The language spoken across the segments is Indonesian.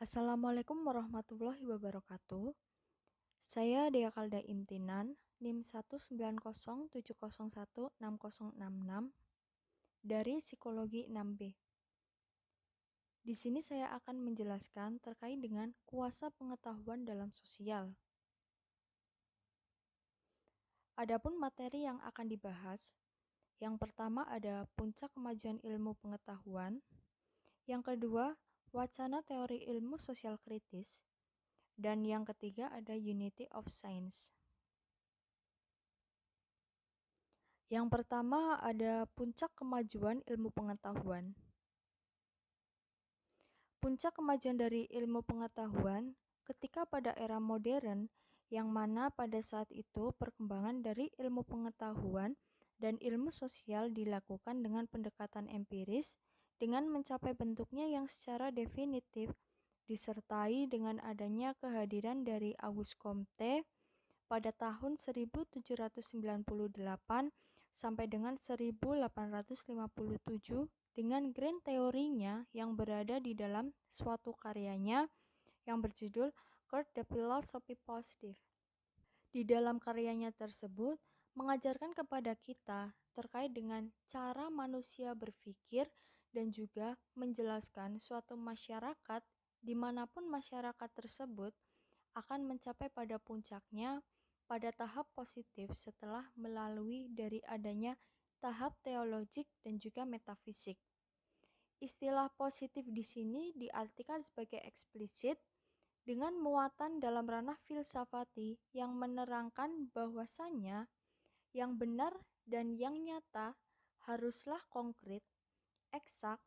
Assalamualaikum warahmatullahi wabarakatuh. Saya Dea Kalda Imtinan, NIM 19070160066 dari Psikologi 6B. Di sini saya akan menjelaskan terkait dengan kuasa pengetahuan dalam sosial. Adapun materi yang akan dibahas, yang pertama ada puncak kemajuan ilmu pengetahuan, yang kedua wacana teori ilmu sosial kritis, dan yang ketiga ada Unity of Science. Yang pertama ada puncak kemajuan ilmu pengetahuan. Puncak kemajuan dari ilmu pengetahuan ketika pada era modern, yang mana pada saat itu perkembangan dari ilmu pengetahuan dan ilmu sosial dilakukan dengan pendekatan empiris dengan mencapai bentuknya yang secara definitif, disertai dengan adanya kehadiran dari Auguste Comte pada tahun 1798 sampai dengan 1857 dengan grand teorinya yang berada di dalam suatu karyanya yang berjudul Cours de Philosophie Positive. Di dalam karyanya tersebut mengajarkan kepada kita terkait dengan cara manusia berpikir dan juga menjelaskan suatu masyarakat dimanapun masyarakat tersebut akan mencapai pada puncaknya pada tahap positif setelah melalui dari adanya tahap teologik dan juga metafisik. Istilah positif di sini diartikan sebagai eksplisit dengan muatan dalam ranah filsafati yang menerangkan bahwasannya yang benar dan yang nyata haruslah konkret, eksak,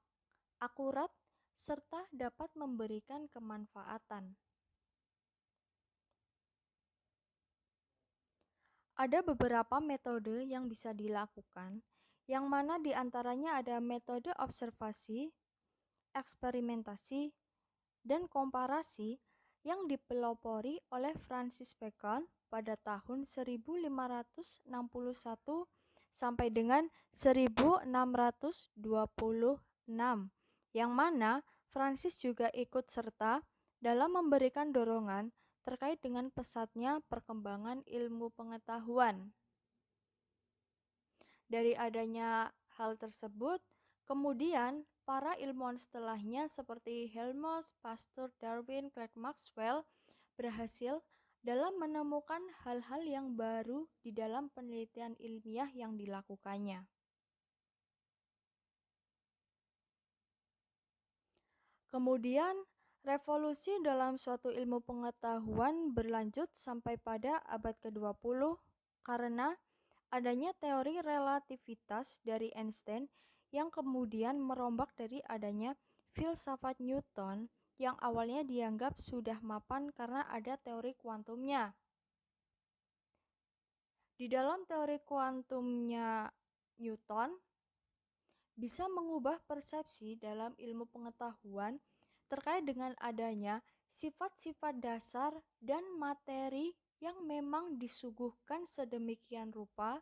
akurat, serta dapat memberikan kemanfaatan. Ada beberapa metode yang bisa dilakukan, yang mana diantaranya ada metode observasi, eksperimentasi, dan komparasi yang dipelopori oleh Francis Bacon pada tahun 1561 sampai dengan 1626, yang mana Francis juga ikut serta dalam memberikan dorongan terkait dengan pesatnya perkembangan ilmu pengetahuan. Dari adanya hal tersebut, kemudian para ilmuwan setelahnya seperti Helmholtz, Pasteur, Darwin, Clerk Maxwell berhasil dalam menemukan hal-hal yang baru di dalam penelitian ilmiah yang dilakukannya. Kemudian, revolusi dalam suatu ilmu pengetahuan berlanjut sampai pada abad ke-20 karena adanya teori relativitas dari Einstein yang kemudian merombak dari adanya filsafat Newton yang awalnya dianggap sudah mapan karena ada teori kuantumnya. Di dalam teori kuantumnya Newton bisa mengubah persepsi dalam ilmu pengetahuan terkait dengan adanya sifat-sifat dasar dan materi yang memang disuguhkan sedemikian rupa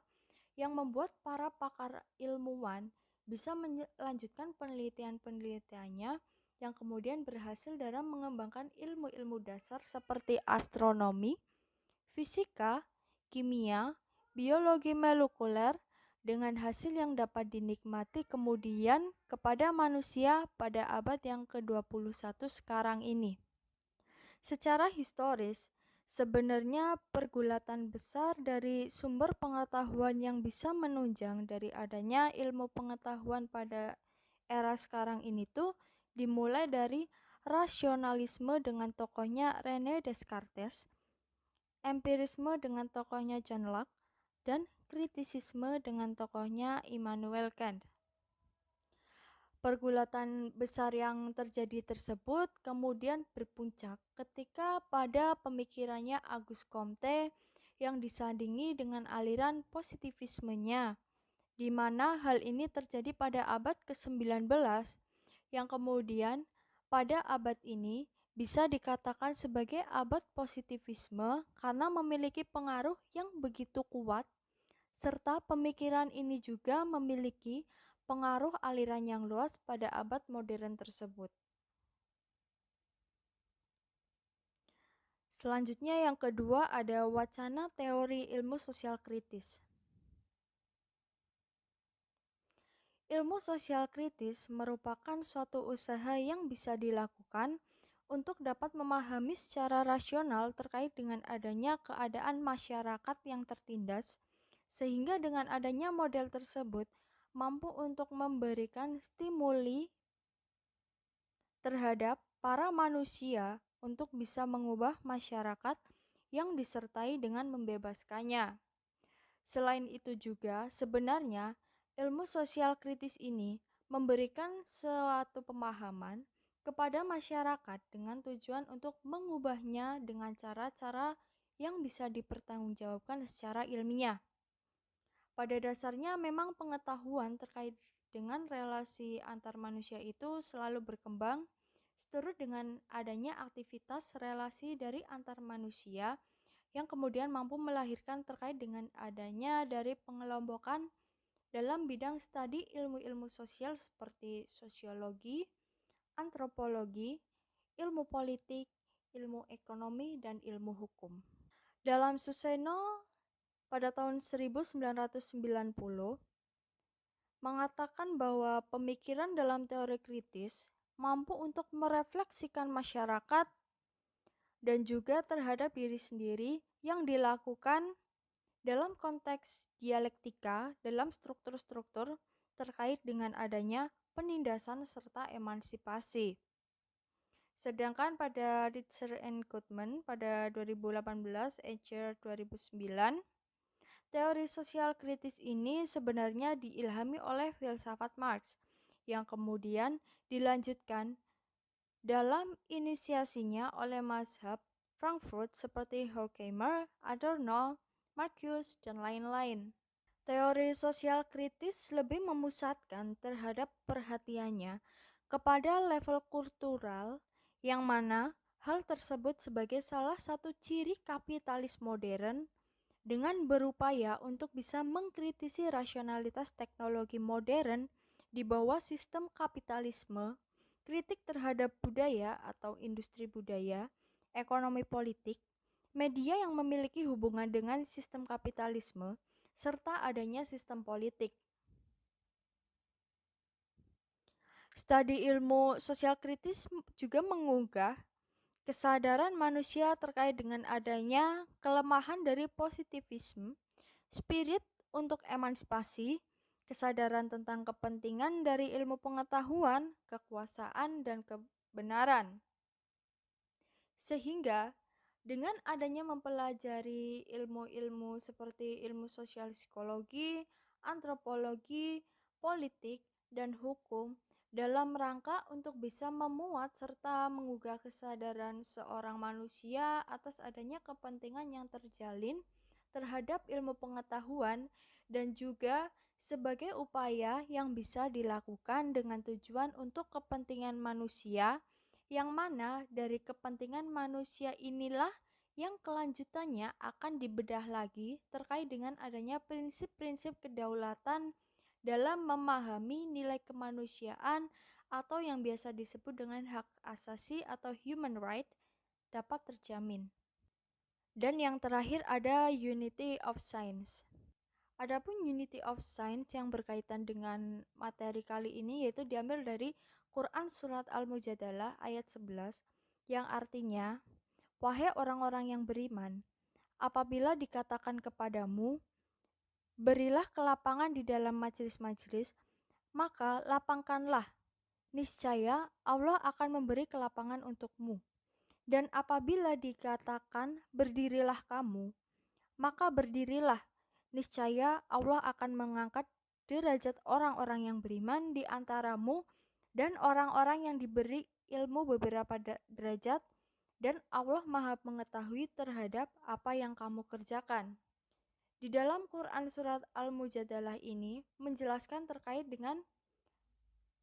yang membuat para pakar ilmuwan bisa melanjutkan penelitian-penelitiannya yang kemudian berhasil dalam mengembangkan ilmu-ilmu dasar seperti astronomi, fisika, kimia, biologi molekuler dengan hasil yang dapat dinikmati kemudian kepada manusia pada abad yang ke-21 sekarang ini. Secara historis, sebenarnya pergulatan besar dari sumber pengetahuan yang bisa menunjang dari adanya ilmu pengetahuan pada era sekarang ini tuh dimulai dari rasionalisme dengan tokohnya René Descartes, empirisme dengan tokohnya John Locke, dan kritisisme dengan tokohnya Immanuel Kant. Pergulatan besar yang terjadi tersebut kemudian berpuncak ketika pada pemikirannya Auguste Comte yang disandingi dengan aliran positivismenya, di mana hal ini terjadi pada abad ke-19 yang kemudian pada abad ini bisa dikatakan sebagai abad positivisme karena memiliki pengaruh yang begitu kuat serta pemikiran ini juga memiliki pengaruh aliran yang luas pada abad modern tersebut. Selanjutnya yang kedua ada wacana teori ilmu sosial kritis. Ilmu sosial kritis merupakan suatu usaha yang bisa dilakukan untuk dapat memahami secara rasional terkait dengan adanya keadaan masyarakat yang tertindas, sehingga dengan adanya model tersebut mampu untuk memberikan stimuli terhadap para manusia untuk bisa mengubah masyarakat yang disertai dengan membebaskannya. Selain itu juga, sebenarnya ilmu sosial kritis ini memberikan suatu pemahaman kepada masyarakat dengan tujuan untuk mengubahnya dengan cara-cara yang bisa dipertanggungjawabkan secara ilmiah. Pada dasarnya memang pengetahuan terkait dengan relasi antar manusia itu selalu berkembang seturut dengan adanya aktivitas relasi dari antar manusia yang kemudian mampu melahirkan terkait dengan adanya dari pengelompokan dalam bidang studi ilmu-ilmu sosial seperti sosiologi, antropologi, ilmu politik, ilmu ekonomi, dan ilmu hukum. Dalam Suseno pada tahun 1990 mengatakan bahwa pemikiran dalam teori kritis mampu untuk merefleksikan masyarakat dan juga terhadap diri sendiri yang dilakukan dalam konteks dialektika dalam struktur-struktur terkait dengan adanya penindasan serta emansipasi. Sedangkan pada Richter and Goodman pada 2018, Escher 2009, teori sosial kritis ini sebenarnya diilhami oleh filsafat Marx yang kemudian dilanjutkan dalam inisiasinya oleh mazhab Frankfurt seperti Horkheimer, Adorno, Marcuse, dan lain-lain. Teori sosial kritis lebih memusatkan terhadap perhatiannya kepada level kultural yang mana hal tersebut sebagai salah satu ciri kapitalis modern dengan berupaya untuk bisa mengkritisi rasionalitas teknologi modern di bawah sistem kapitalisme, kritik terhadap budaya atau industri budaya, ekonomi politik, media yang memiliki hubungan dengan sistem kapitalisme, serta adanya sistem politik. Studi ilmu sosial kritis juga mengunggah kesadaran manusia terkait dengan adanya kelemahan dari positivisme, spirit untuk emansipasi, kesadaran tentang kepentingan dari ilmu pengetahuan, kekuasaan, dan kebenaran. Sehingga dengan adanya mempelajari ilmu-ilmu seperti ilmu sosial psikologi, antropologi, politik, dan hukum dalam rangka untuk bisa memuat serta menggugah kesadaran seorang manusia atas adanya kepentingan yang terjalin terhadap ilmu pengetahuan dan juga sebagai upaya yang bisa dilakukan dengan tujuan untuk kepentingan manusia yang mana dari kepentingan manusia inilah yang kelanjutannya akan dibedah lagi terkait dengan adanya prinsip-prinsip kedaulatan dalam memahami nilai kemanusiaan atau yang biasa disebut dengan hak asasi atau human right dapat terjamin. Dan yang terakhir ada Unity of Science. Adapun Unity of Science yang berkaitan dengan materi kali ini yaitu diambil dari Quran Surat Al-Mujadalah ayat 11 yang artinya, wahai orang-orang yang beriman, apabila dikatakan kepadamu, berilah kelapangan di dalam majelis-majelis, maka lapangkanlah, niscaya Allah akan memberi kelapangan untukmu. Dan apabila dikatakan berdirilah kamu, maka berdirilah, niscaya Allah akan mengangkat derajat orang-orang yang beriman di antaramu dan orang-orang yang diberi ilmu beberapa derajat, dan Allah Maha mengetahui terhadap apa yang kamu kerjakan. Di dalam Quran Surat Al-Mujadalah ini menjelaskan terkait dengan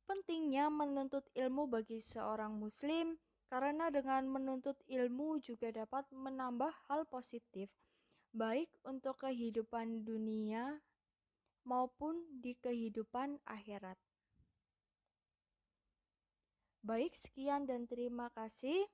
pentingnya menuntut ilmu bagi seorang muslim karena dengan menuntut ilmu juga dapat menambah hal positif baik untuk kehidupan dunia maupun di kehidupan akhirat. Baik, sekian dan terima kasih.